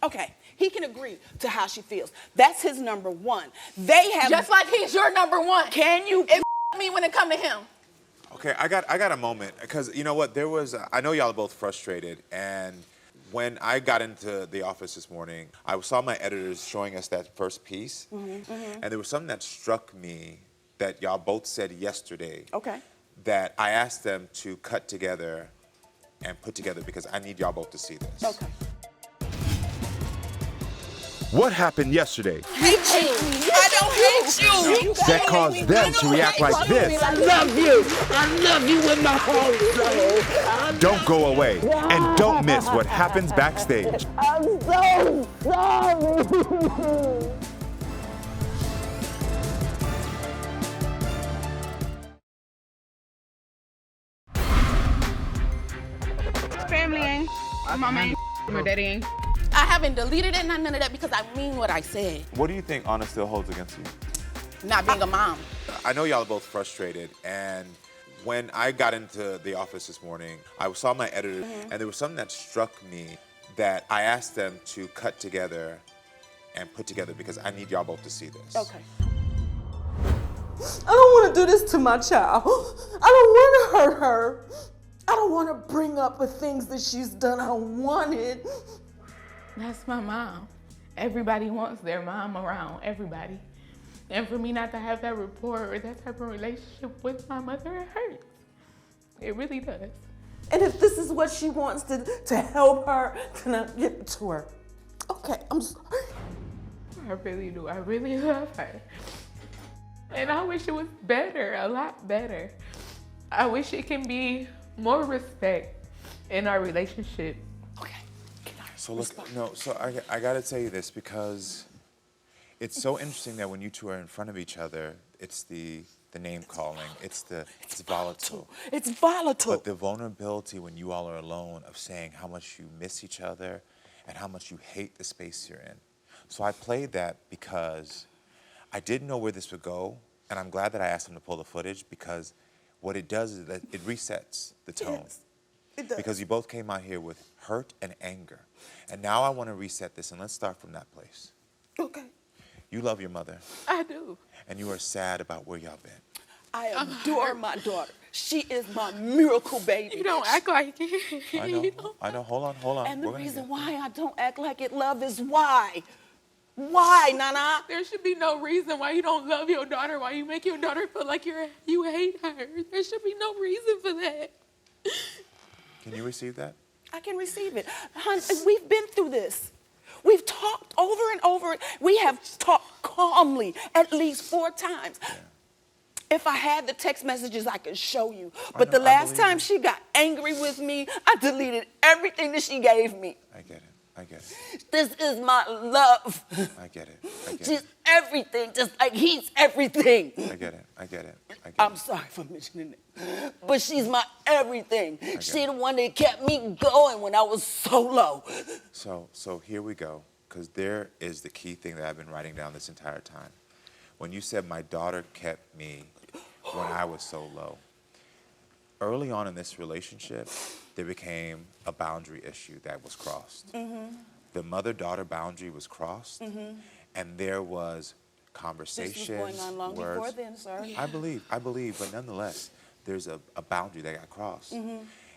[SPEAKER 8] okay. He can agree to how she feels. That's his number one. They have
[SPEAKER 3] Just like he's your number one.
[SPEAKER 8] Can you
[SPEAKER 3] It me when it come to him.
[SPEAKER 1] Okay, I got a moment, because you know what? There was, I know y'all are both frustrated, and when I got into the office this morning, I saw my editors showing us that first piece, and there was something that struck me that y'all both said yesterday.
[SPEAKER 8] Okay.
[SPEAKER 1] That I asked them to cut together and put together, because I need y'all both to see this.
[SPEAKER 8] Okay.
[SPEAKER 9] What happened yesterday
[SPEAKER 2] Hate you. I don't hate you.
[SPEAKER 9] that caused them to react like this?
[SPEAKER 2] I love you. I love you with my whole soul.
[SPEAKER 9] Don't go away and don't miss what happens backstage.
[SPEAKER 2] I'm so sorry.
[SPEAKER 6] Family ain't. My mama ain't. My daddy ain't.
[SPEAKER 3] I haven't deleted it, none of that, because I mean what I said.
[SPEAKER 1] What do you think Anna still holds against you?
[SPEAKER 3] Not being a mom.
[SPEAKER 1] I know y'all are both frustrated, and when I got into the office this morning, I saw my editors, and there was something that struck me that I asked them to cut together and put together, because I need y'all both to see this.
[SPEAKER 8] Okay.
[SPEAKER 2] I don't want to do this to my child. I don't want to hurt her. I don't want to bring up the things that she's done. I don't want it.
[SPEAKER 6] That's my mom. Everybody wants their mom around, everybody. And for me not to have that rapport or that type of relationship with my mother, it hurts. It really does.
[SPEAKER 2] And if this is what she wants to help her, then I'll give it to her. Okay, I'm sorry.
[SPEAKER 6] I really do. I really love her. And I wish it was better, a lot better. I wish it can be more respect in our relationship.
[SPEAKER 1] So look, no, so I gotta tell you this, because it's so interesting that when you two are in front of each other, it's the name calling, it's volatile.
[SPEAKER 8] It's volatile.
[SPEAKER 1] But the vulnerability when you all are alone of saying how much you miss each other and how much you hate the space you're in. So I played that because I didn't know where this would go, and I'm glad that I asked him to pull the footage, because what it does is that it resets the tone.
[SPEAKER 2] Yes, it does.
[SPEAKER 1] Because you both came out here with hurt and anger. And now I want to reset this, and let's start from that place.
[SPEAKER 2] Okay.
[SPEAKER 1] You love your mother,
[SPEAKER 6] I do.
[SPEAKER 1] and you are sad about where y'all been.
[SPEAKER 8] I adore my daughter. She is my miracle baby.
[SPEAKER 6] You don't act like it.
[SPEAKER 1] I know, hold on.
[SPEAKER 8] And the
[SPEAKER 1] We're gonna
[SPEAKER 8] reason
[SPEAKER 1] get-
[SPEAKER 8] why I don't act like it, love, is why. Why, Nana?
[SPEAKER 6] There should be no reason why you don't love your daughter, why you make your daughter feel like you hate her. There should be no reason for that.
[SPEAKER 1] Can you receive that?
[SPEAKER 8] I can receive it. Hon, we've been through this. We've talked over and over. We have talked calmly at least 4 times. If I had the text messages, I could show you. But
[SPEAKER 1] know,
[SPEAKER 8] the last
[SPEAKER 1] believe
[SPEAKER 8] time
[SPEAKER 1] it.
[SPEAKER 8] she got angry with me, I deleted everything that she gave me.
[SPEAKER 1] I get it. I get it.
[SPEAKER 8] This is my love.
[SPEAKER 1] I get it. I get
[SPEAKER 8] She's
[SPEAKER 1] it.
[SPEAKER 8] everything, just like he's everything.
[SPEAKER 1] I get it. I get it. I get
[SPEAKER 8] I'm
[SPEAKER 1] it.
[SPEAKER 8] sorry for mentioning it, but she's my everything.
[SPEAKER 1] get
[SPEAKER 8] She's
[SPEAKER 1] it.
[SPEAKER 8] the one that kept me going when I was so low.
[SPEAKER 1] So here we go, because there is the key thing that I've been writing down this entire time. When you said my daughter kept me when I was so low, early on in this relationship, there became a boundary issue that was crossed. The mother-daughter boundary was crossed, and there was conversations,
[SPEAKER 8] This was going on long
[SPEAKER 1] words.
[SPEAKER 8] before then, sir.
[SPEAKER 1] I believe, but nonetheless, there's a boundary that got crossed.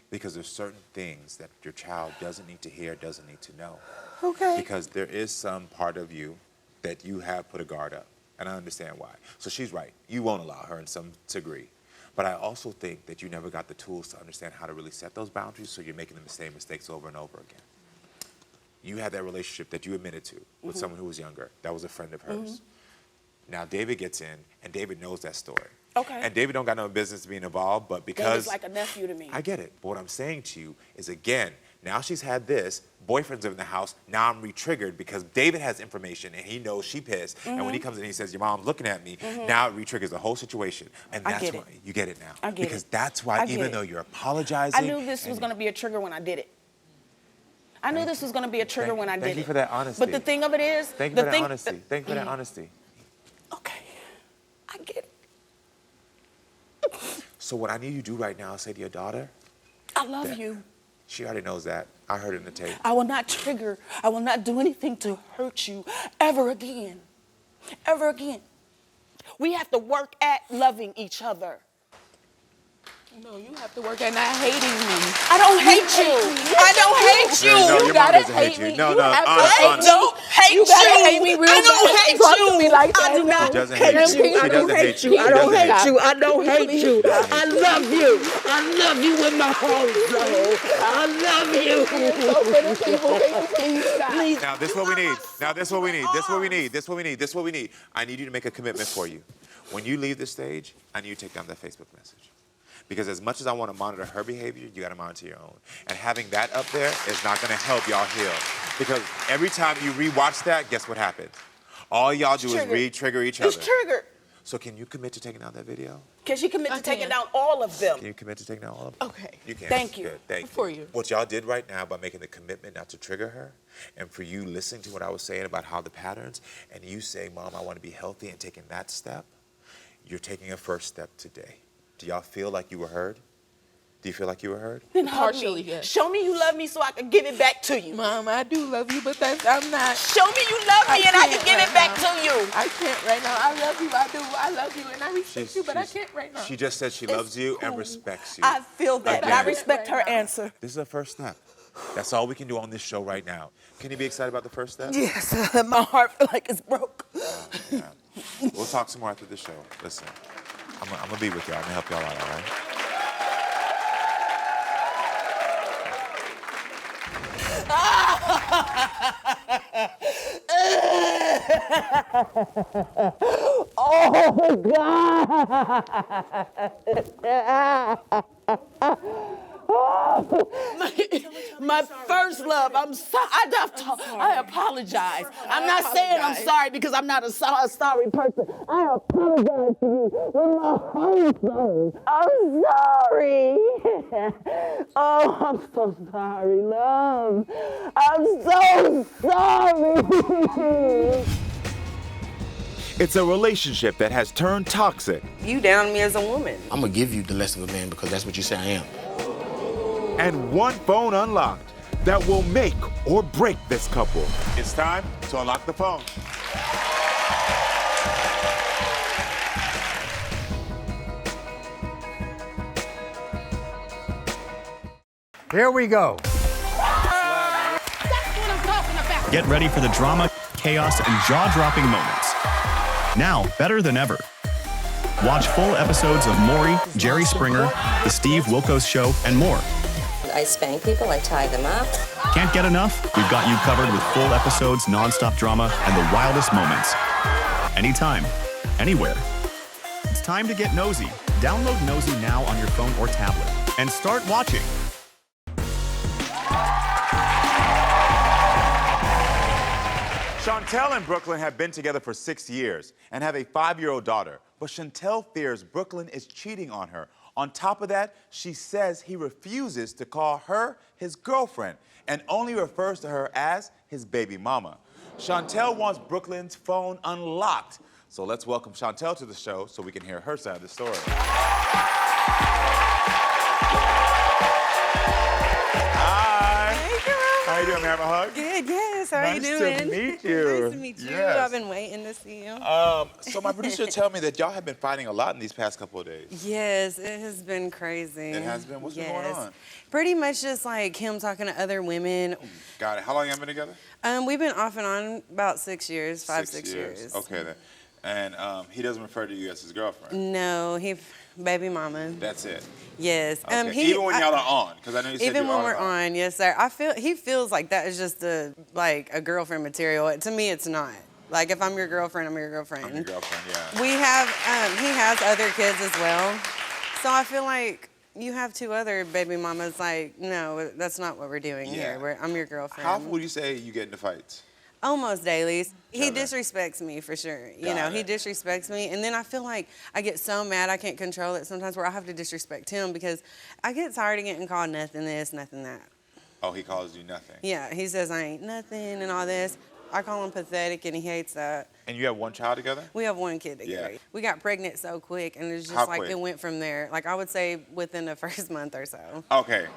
[SPEAKER 1] Because there's certain things that your child doesn't need to hear, doesn't need to know.
[SPEAKER 8] Okay.
[SPEAKER 1] Because there is some part of you that you have put a guard up, and I understand why. So she's right. You won't allow her in some degree. But I also think that you never got the tools to understand how to really set those boundaries, so you're making the same mistakes over and over again. You had that relationship that you admitted to with someone who was younger. That was a friend of hers. Now David gets in, and David knows that story.
[SPEAKER 8] Okay.
[SPEAKER 1] And David don't got no business being involved, but because...
[SPEAKER 8] David's like a nephew to me.
[SPEAKER 1] I get it. But what I'm saying to you is, again, now she's had this, boyfriend's in the house, now I'm re-triggered because David has information and he knows she pissed. And when he comes in, he says, your mom's looking at me. Now it re-triggers the whole situation. And that's
[SPEAKER 8] get
[SPEAKER 1] why
[SPEAKER 8] it.
[SPEAKER 1] you get it now.
[SPEAKER 8] I get
[SPEAKER 1] because
[SPEAKER 8] it.
[SPEAKER 1] that's why,
[SPEAKER 8] I get
[SPEAKER 1] even
[SPEAKER 8] it.
[SPEAKER 1] though you're apologizing...
[SPEAKER 8] I knew this was going to be a trigger when I did it. I knew this was going to be a trigger when I did it.
[SPEAKER 1] Thank you for that honesty.
[SPEAKER 8] But the thing of it is...
[SPEAKER 1] Thank you for that honesty. Thank you for that honesty.
[SPEAKER 8] Okay. I get it.
[SPEAKER 1] So what I need you to do right now is say to your daughter...
[SPEAKER 8] I love you.
[SPEAKER 1] She already knows that. I heard it in the tape.
[SPEAKER 8] I will not trigger. I will not do anything to hurt you ever again. Ever again. We have to work at loving each other.
[SPEAKER 6] No, you have to work at not hating me.
[SPEAKER 8] I don't hate you. I don't hate you.
[SPEAKER 1] No,
[SPEAKER 6] You
[SPEAKER 1] your mom
[SPEAKER 6] gotta
[SPEAKER 1] doesn't hate
[SPEAKER 6] hate
[SPEAKER 1] you.
[SPEAKER 6] me.
[SPEAKER 1] No,
[SPEAKER 6] You
[SPEAKER 1] no,
[SPEAKER 6] have to
[SPEAKER 1] honest,
[SPEAKER 6] hate
[SPEAKER 1] honest.
[SPEAKER 6] me.
[SPEAKER 8] Don't hate
[SPEAKER 6] You gotta hate me real
[SPEAKER 8] I don't
[SPEAKER 6] bad.
[SPEAKER 8] hate
[SPEAKER 6] Talk
[SPEAKER 8] you.
[SPEAKER 6] to me like that.
[SPEAKER 8] I do not
[SPEAKER 1] She doesn't
[SPEAKER 8] hate
[SPEAKER 1] hate
[SPEAKER 8] you.
[SPEAKER 1] you. She doesn't hate you.
[SPEAKER 8] I don't
[SPEAKER 1] She doesn't
[SPEAKER 8] hate
[SPEAKER 1] hate
[SPEAKER 8] you. I don't hate you.
[SPEAKER 1] doesn't
[SPEAKER 8] I
[SPEAKER 1] hate
[SPEAKER 8] love you. I love you with my whole soul. I love you. Please.
[SPEAKER 1] Now this is what we need. Now this is what we need. This is what we need. This is what we need. This is what we need. I need you to make a commitment for you. When you leave the stage, I need you to take down that Facebook message. Because as much as I want to monitor her behavior, you got to monitor your own. And having that up there is not going to help y'all heal. Because every time you rewatch that, guess what happens? All y'all do is re-trigger each other.
[SPEAKER 8] It's triggered.
[SPEAKER 1] So can you commit to taking down that video?
[SPEAKER 8] Can she commit to taking down all of them?
[SPEAKER 1] Can you commit to taking down all of them?
[SPEAKER 6] Okay.
[SPEAKER 1] You can.
[SPEAKER 8] Thank you.
[SPEAKER 1] Good. Thank you.
[SPEAKER 6] For you.
[SPEAKER 1] What y'all did right now by making the commitment not to trigger her, and for you listening to what I was saying about how the patterns, and you saying, Mom, I want to be healthy, and taking that step, you're taking a first step today. Do y'all feel like you were heard? Do you feel like you were heard?
[SPEAKER 8] Then hug
[SPEAKER 6] Partially,
[SPEAKER 8] me.
[SPEAKER 6] yes.
[SPEAKER 8] Show me you love me so I can give it back to you.
[SPEAKER 6] Mom, I do love you, but I'm not.
[SPEAKER 8] Show me you love me and I can
[SPEAKER 6] can't
[SPEAKER 8] give
[SPEAKER 6] right
[SPEAKER 8] it back
[SPEAKER 6] now.
[SPEAKER 8] to you.
[SPEAKER 6] I can't right now. I love you. I do. I love you, and I respect you, but I can't right now.
[SPEAKER 1] She just said she loves you and respects you.
[SPEAKER 8] I feel that, and I
[SPEAKER 1] Again.
[SPEAKER 8] respect her answer.
[SPEAKER 1] This is the first step. That's all we can do on this show right now. Can you be excited about the first step?
[SPEAKER 8] Yes, my heart feels like it's broke.
[SPEAKER 1] Yeah. We'll talk some more after the show. Listen, I'm gonna be with y'all. I'm gonna help y'all out, all right?
[SPEAKER 8] Oh, God. My first love, I'm sorry. I apologize. I'm not saying I'm sorry because I'm not a sorry person. I apologize to you with my whole soul. I'm sorry. Oh, I'm so sorry, love. I'm so sorry.
[SPEAKER 9] It's a relationship that has turned toxic.
[SPEAKER 5] You down me as a woman.
[SPEAKER 12] I'm gonna give you the less of a man because that's what you say I am.
[SPEAKER 9] And one phone unlocked that will make or break this couple.
[SPEAKER 1] It's time to unlock the phone.
[SPEAKER 10] Here we go.
[SPEAKER 11] Get ready for the drama, chaos, and jaw-dropping moments. Now, better than ever. Watch full episodes of Maury, Jerry Springer, The Steve Wilkos Show, and more.
[SPEAKER 5] I spank people, I tie them up.
[SPEAKER 11] Can't get enough? We've got you covered with full episodes, non-stop drama, and the wildest moments. Anytime, anywhere. It's time to get nosy. Download Nosy now on your phone or tablet and start watching.
[SPEAKER 1] Chantel and Brooklyn have been together for 6 years and have a 5-year-old daughter. But Chantel fears Brooklyn is cheating on her. On top of that, she says he refuses to call her his girlfriend and only refers to her as his baby mama. Chantel wants Brooklyn's phone unlocked. So let's welcome Chantel to the show so we can hear her side of the story. Hi.
[SPEAKER 5] Hey, girl.
[SPEAKER 1] How you doing, man? Have a hug?
[SPEAKER 5] Good, yes. How are you doing?
[SPEAKER 1] Nice to meet you.
[SPEAKER 5] Nice to meet you.
[SPEAKER 1] Yes.
[SPEAKER 5] I've been waiting to see you.
[SPEAKER 1] So my producer told me that y'all have been fighting a lot in these past couple of days.
[SPEAKER 5] Yes, it has been crazy.
[SPEAKER 1] It has been? What's been going on?
[SPEAKER 5] Pretty much just like him talking to other women.
[SPEAKER 1] Got it. How long have you been together?
[SPEAKER 5] We've been off and on about 6 years, 6 years.
[SPEAKER 1] Okay then. And he doesn't refer to you as his girlfriend?
[SPEAKER 5] No, baby mama.
[SPEAKER 1] That's it?
[SPEAKER 5] Yes.
[SPEAKER 1] Okay. Even when y'all are on? Because I know you said
[SPEAKER 5] even when we're on, yes, sir. He feels like that is just a girlfriend material. To me, it's not. Like, if I'm your girlfriend, I'm your girlfriend.
[SPEAKER 1] I'm your girlfriend, yeah.
[SPEAKER 5] We have, he has other kids as well. So I feel like you have 2 other baby mamas. Like, no, that's not what we're doing here. I'm your girlfriend.
[SPEAKER 1] How often would you say you get into fights?
[SPEAKER 5] Almost daily. He disrespects me for sure. You know, he disrespects me. And then I feel like I get so mad I can't control it sometimes where I have to disrespect him because I get tired of getting called nothing this, nothing that.
[SPEAKER 1] Oh, he calls you nothing?
[SPEAKER 5] Yeah, he says I ain't nothing and all this. I call him pathetic and he hates that.
[SPEAKER 1] And you have one child together?
[SPEAKER 5] We have 1 kid together. Yeah. We got pregnant so quick and it's just
[SPEAKER 1] How
[SPEAKER 5] like
[SPEAKER 1] quick?
[SPEAKER 5] it went from there. Like I would say within the first month or so.
[SPEAKER 1] Okay.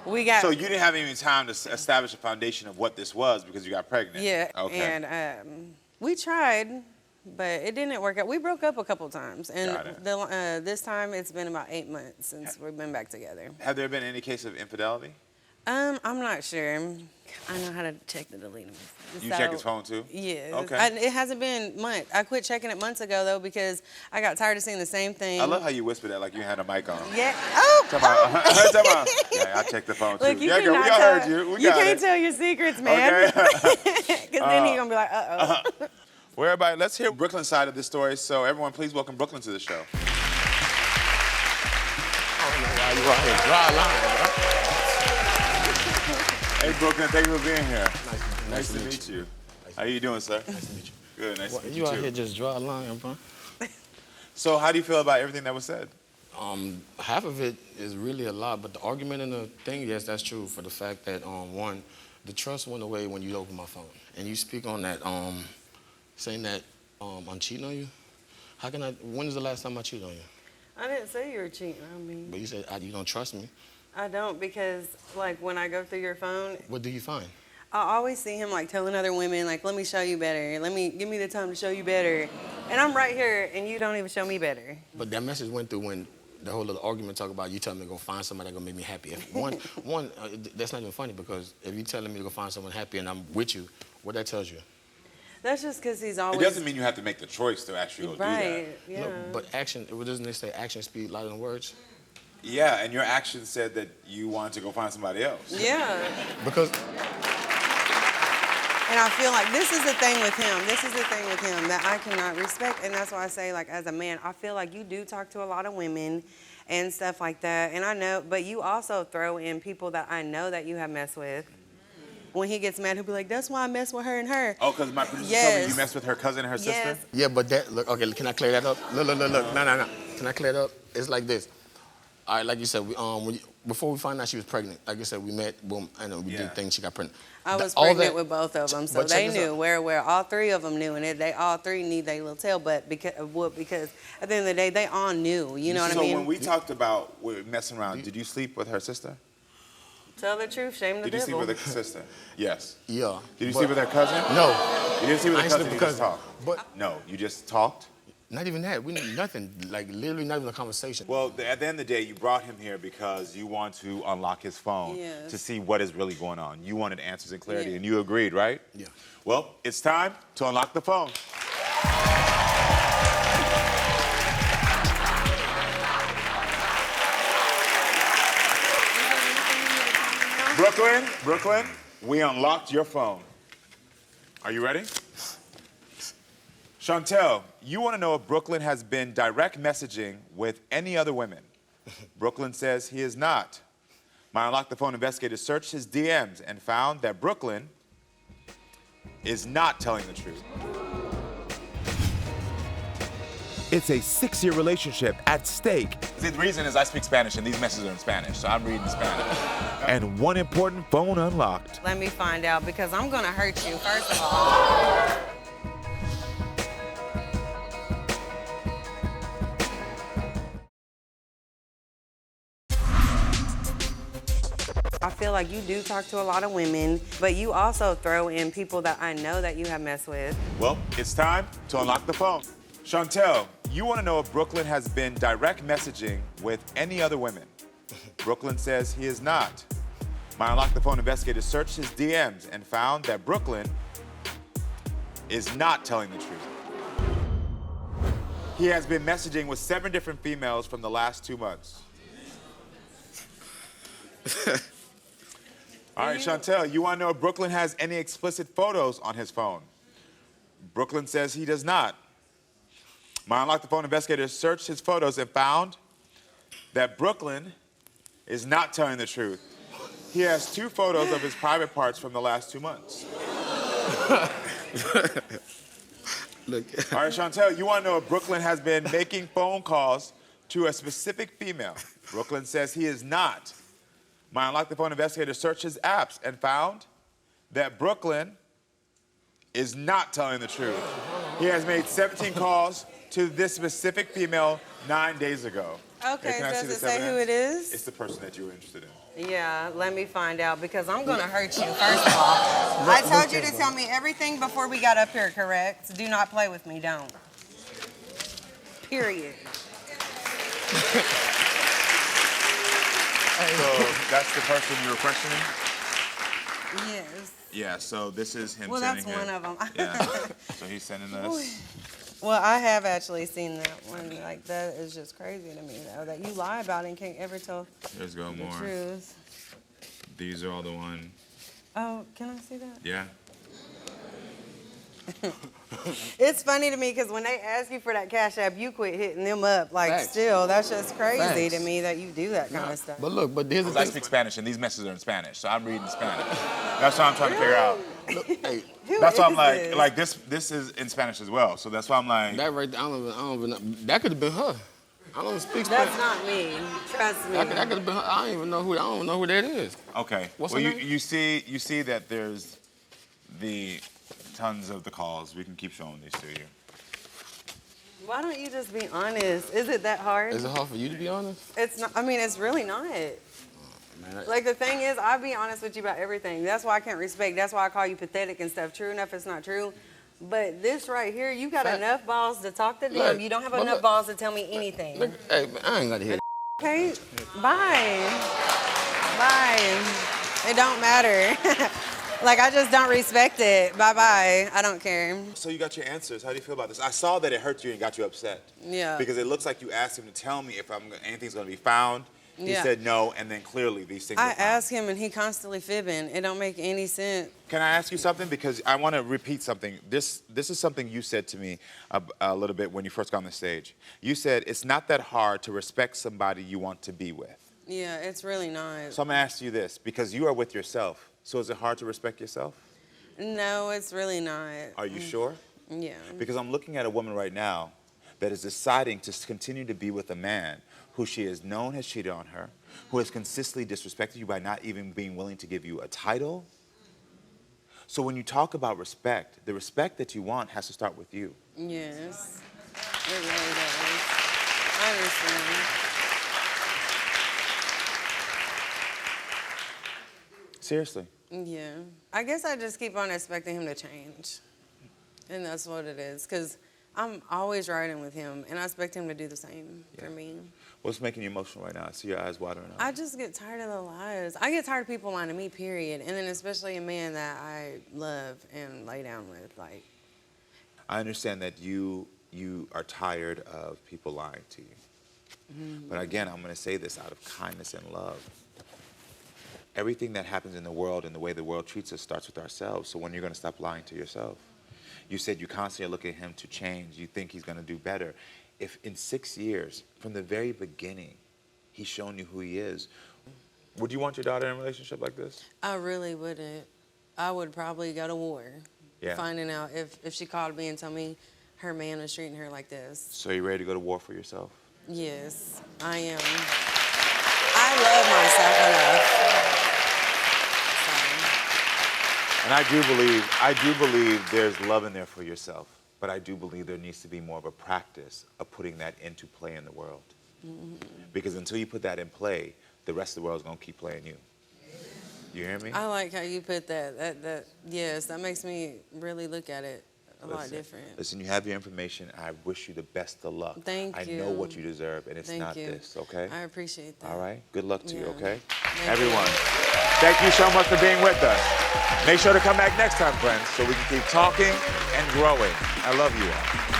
[SPEAKER 5] So
[SPEAKER 1] you didn't have even time to establish a foundation of what this was because you got pregnant?
[SPEAKER 5] Yeah.
[SPEAKER 1] Okay.
[SPEAKER 5] And we tried, but it didn't work out. We broke up a couple times. And this time it's been about 8 months since we've been back together.
[SPEAKER 1] Have there been any case of infidelity?
[SPEAKER 5] I'm not sure. I know how to check the delete.
[SPEAKER 1] You check his phone too?
[SPEAKER 5] Yeah.
[SPEAKER 1] Okay.
[SPEAKER 5] It hasn't been months. I quit checking it months ago though because I got tired of seeing the same thing.
[SPEAKER 1] I love how you whisper that like you had a mic on.
[SPEAKER 5] Yeah. Oh.
[SPEAKER 1] Talk about, yeah, I checked the phone too.
[SPEAKER 5] Look, you
[SPEAKER 1] yeah, girl, we all heard you.
[SPEAKER 5] You can't tell your secrets, man. Because then he's gonna be like, uh-oh.
[SPEAKER 1] Well, everybody, let's hear Brooklyn's side of this story. So everyone, please welcome Brooklyn to the show.
[SPEAKER 12] I don't know why you out here dry line, bro.
[SPEAKER 1] Hey, Brooklyn, thank you for being here.
[SPEAKER 12] Nice
[SPEAKER 1] to meet you. How you doing, sir?
[SPEAKER 12] Nice to meet you.
[SPEAKER 1] Good, nice to meet you
[SPEAKER 12] You out
[SPEAKER 1] too.
[SPEAKER 12] here just dry line, bro.
[SPEAKER 1] So how do you feel about everything that was said?
[SPEAKER 12] Half of it is really a lot, but the argument and the thing, yes, that's true for the fact that, one, the trust went away when you opened my phone. And you speak on that, saying that I'm cheating on you. How can when is the last time I cheated on you?
[SPEAKER 5] I didn't say you were cheating on me.
[SPEAKER 12] But you said you don't trust me.
[SPEAKER 5] I don't because, like, when I go through your phone,
[SPEAKER 12] What do you find?
[SPEAKER 5] I always see him, like, telling other women, like, let me show you better. Give me the time to show you better. And I'm right here, and you don't even show me better.
[SPEAKER 12] But that message went through when the whole little argument talk about you telling me to go find somebody that's gonna make me happy. If that's not even funny because if you're telling me to go find someone happy and I'm with you, what that tells you?
[SPEAKER 5] That's just because he's always...
[SPEAKER 1] It doesn't mean you have to make the choice to actually go do that.
[SPEAKER 5] Right, yeah.
[SPEAKER 12] No, but action, doesn't they say action speak louder than words?
[SPEAKER 1] Yeah, and your actions said that you wanted to go find somebody else.
[SPEAKER 5] Yeah.
[SPEAKER 12] Because...
[SPEAKER 5] And I feel like this is the thing with him. This is the thing with him that I cannot respect. And that's why I say, like, as a man, I feel like you do talk to a lot of women and stuff like that. And I know, but you also throw in people that I know that you have messed with. When he gets mad, he'll be like, that's why I mess with her and her.
[SPEAKER 1] Oh, because my producer told me you messed with her cousin and her sister?
[SPEAKER 12] Yeah, but that, look, okay, can I clear that up? Look. No. Can I clear that up? It's like this. All right, like you said, before we found out she was pregnant, like you said, we met, boom, and we did things, she got pregnant.
[SPEAKER 5] I was pregnant with both of them, so they knew where all 3 of them knew, and they all 3 need their little tail, but because at the end of the day, they all knew, you know what I mean?
[SPEAKER 1] So when we talked about messing around, did you sleep with her sister?
[SPEAKER 5] Tell the truth, shame the devil.
[SPEAKER 1] Did you sleep with her sister? Yes.
[SPEAKER 12] Yeah.
[SPEAKER 1] Did you sleep with her cousin?
[SPEAKER 12] No.
[SPEAKER 1] You didn't sleep with her cousin, you just
[SPEAKER 12] cousin.
[SPEAKER 1] talked? No, you just talked?
[SPEAKER 12] Not even that. We didn't nothing. Like literally not even a conversation.
[SPEAKER 1] Well, at the end of the day, you brought him here because you want to unlock his phone to see what is really going on. You wanted answers and clarity, and you agreed, right?
[SPEAKER 12] Yeah.
[SPEAKER 1] Well, it's time to unlock the phone. Brooklyn, we unlocked your phone. Are you ready? Chantel, you want to know if Brooklyn has been direct messaging with any other women. Brooklyn says he is not. My Unlock the Phone investigators searched his DMs and found that Brooklyn is not telling the truth.
[SPEAKER 9] It's a 6-year relationship at stake.
[SPEAKER 1] See, the reason is I speak Spanish and these messages are in Spanish, so I'm reading Spanish.
[SPEAKER 9] And one important phone unlocked.
[SPEAKER 5] Let me find out because I'm gonna hurt you, first of all. I feel like you do talk to a lot of women, but you also throw in people that I know that you have messed with.
[SPEAKER 1] Well, it's time to unlock the phone. Chantel, you want to know if Brooklyn has been direct messaging with any other women. Brooklyn says he is not. My Unlock the Phone investigators searched his DMs and found that Brooklyn is not telling the truth. He has been messaging with 7 different females from the last 2 months. All right, Chantel, you want to know if Brooklyn has any explicit photos on his phone. Brooklyn says he does not. My Unlock the Phone investigators searched his photos and found that Brooklyn is not telling the truth. He has 2 photos of his private parts from the last 2 months.
[SPEAKER 12] Look.
[SPEAKER 1] All right, Chantel, you want to know if Brooklyn has been making phone calls to a specific female. Brooklyn says he is not. My Unlock the Phone investigators searched his apps and found that Brooklyn is not telling the truth. He has made 17 calls to this specific female 9 days ago.
[SPEAKER 5] Okay,
[SPEAKER 1] Hey, can I see
[SPEAKER 5] does
[SPEAKER 1] the
[SPEAKER 5] it say
[SPEAKER 1] 7
[SPEAKER 5] who
[SPEAKER 1] hands?
[SPEAKER 5] it is?
[SPEAKER 1] It's the person that you were interested in.
[SPEAKER 5] Yeah, let me find out because I'm gonna hurt you, first of all. I told you to tell me everything before we got up here, correct? Do not play with me, don't. Period.
[SPEAKER 1] So that's the person you were questioning?
[SPEAKER 5] Yes.
[SPEAKER 1] Yeah, so this is him
[SPEAKER 5] Well,
[SPEAKER 1] sending
[SPEAKER 5] that's one of them.
[SPEAKER 1] Yeah, so he's sending us.
[SPEAKER 5] Well, I have actually seen that one. Like, that is just crazy to me, though, that you lie about it and can't ever tell
[SPEAKER 1] There's go
[SPEAKER 5] the
[SPEAKER 1] more.
[SPEAKER 5] truth.
[SPEAKER 1] These are all the one.
[SPEAKER 5] Oh, can I see that?
[SPEAKER 1] Yeah.
[SPEAKER 5] It's funny to me because when they ask you for that Cash App, you quit hitting them up. Like,
[SPEAKER 12] Facts.
[SPEAKER 5] still, that's just crazy
[SPEAKER 12] Facts.
[SPEAKER 5] to me that you do that kind of stuff.
[SPEAKER 12] But look, but here's the
[SPEAKER 1] I
[SPEAKER 12] thing.
[SPEAKER 1] speak Spanish and these messages are in Spanish, so I'm reading Spanish. That's what I'm trying to figure out.
[SPEAKER 12] Look, hey,
[SPEAKER 1] That's why I'm
[SPEAKER 5] is
[SPEAKER 1] like,
[SPEAKER 5] this?
[SPEAKER 1] this is in Spanish as well. So that's why I'm like,
[SPEAKER 12] that right there, I don't even know. That could have been her. I don't speak Spanish.
[SPEAKER 5] That's not me. Trust me.
[SPEAKER 12] That could have been her. I don't even know who that is.
[SPEAKER 1] okay.
[SPEAKER 12] What's
[SPEAKER 1] well,
[SPEAKER 12] her
[SPEAKER 1] you,
[SPEAKER 12] name?
[SPEAKER 1] you see that there's the tons of the calls. We can keep showing these to you.
[SPEAKER 5] Why don't you just be honest? Is it that hard?
[SPEAKER 12] Is it hard for you to be honest?
[SPEAKER 5] It's not. I mean, it's really not.
[SPEAKER 12] Man,
[SPEAKER 5] Like, the thing is, I'll be honest with you about everything. That's why I can't respect. That's why I call you pathetic and stuff. True enough, it's not true. But this right here, you got
[SPEAKER 12] Fact.
[SPEAKER 5] enough balls to talk to them.
[SPEAKER 12] Look,
[SPEAKER 5] You don't have
[SPEAKER 12] but
[SPEAKER 5] enough
[SPEAKER 12] look.
[SPEAKER 5] balls to tell me anything.
[SPEAKER 12] look, hey, man, I ain't got to hear that.
[SPEAKER 5] Okay? Bye. Bye. It don't matter. Like, I just don't respect it. Bye-bye. I don't care.
[SPEAKER 1] So you got your answers. How do you feel about this? I saw that it hurt you and got you upset.
[SPEAKER 5] Yeah.
[SPEAKER 1] Because it looks like you asked him to tell me if anything's going to be found. He
[SPEAKER 5] Yeah.
[SPEAKER 1] said no, and then clearly these things
[SPEAKER 5] I
[SPEAKER 1] were found.
[SPEAKER 5] ask him, and he constantly fibbing. It don't make any sense.
[SPEAKER 1] Can I ask you something? Because I want to repeat something. This is something you said to me a little bit when you first got on the stage. You said it's not that hard to respect somebody you want to be with.
[SPEAKER 5] Yeah, it's really not.
[SPEAKER 1] So I'm going to ask you this, because you are with yourself. So is it hard to respect yourself?
[SPEAKER 5] No, it's really not.
[SPEAKER 1] Are you sure?
[SPEAKER 5] Yeah.
[SPEAKER 1] Because I'm looking at a woman right now that is deciding to continue to be with a man who she has known has cheated on her, who has consistently disrespected you by not even being willing to give you a title. So when you talk about respect, the respect that you want has to start with you.
[SPEAKER 5] Yes. It really does. I understand.
[SPEAKER 1] Seriously.
[SPEAKER 5] Yeah. I guess I just keep on expecting him to change. And that's what it is. Because I'm always riding with him, and I expect him to do the same for me.
[SPEAKER 1] What's making you emotional right now? I see your eyes watering up.
[SPEAKER 5] I just get tired of the lies. I get tired of people lying to me, period. And then especially a man that I love and lay down with. Like,
[SPEAKER 1] I understand that you are tired of people lying to you.
[SPEAKER 5] Mm-hmm.
[SPEAKER 1] But again, I'm going to say this out of kindness and love. Everything that happens in the world and the way the world treats us starts with ourselves. So when you're going to stop lying to yourself? You said you constantly look at him to change. You think he's going to do better. If in 6 years, from the very beginning, he's shown you who he is, would you want your daughter in a relationship like this?
[SPEAKER 5] I really wouldn't. I would probably go to war. finding out if she called me and told me her man was treating her like this.
[SPEAKER 1] So you ready to go to war for yourself?
[SPEAKER 5] Yes, I am. I love myself enough.
[SPEAKER 1] And I do believe there's love in there for yourself, but I do believe there needs to be more of a practice of putting that into play in the world. Because until you put that in play, the rest of the world's gonna keep playing you. You hear me?
[SPEAKER 5] I like how you put that. Yes, that makes me really look at it a lot different.
[SPEAKER 1] Listen, you have your information. I wish you the best of luck.
[SPEAKER 5] Thank you.
[SPEAKER 1] I know what you deserve, and it's
[SPEAKER 5] Thank
[SPEAKER 1] not
[SPEAKER 5] you.
[SPEAKER 1] this, okay?
[SPEAKER 5] I appreciate that.
[SPEAKER 1] All right? Good luck to you,
[SPEAKER 5] Yeah.
[SPEAKER 1] okay?
[SPEAKER 5] Thank
[SPEAKER 1] Everyone, thank you so much for being with us. Make sure to come back next time, friends, so we can keep talking and growing. I love you all.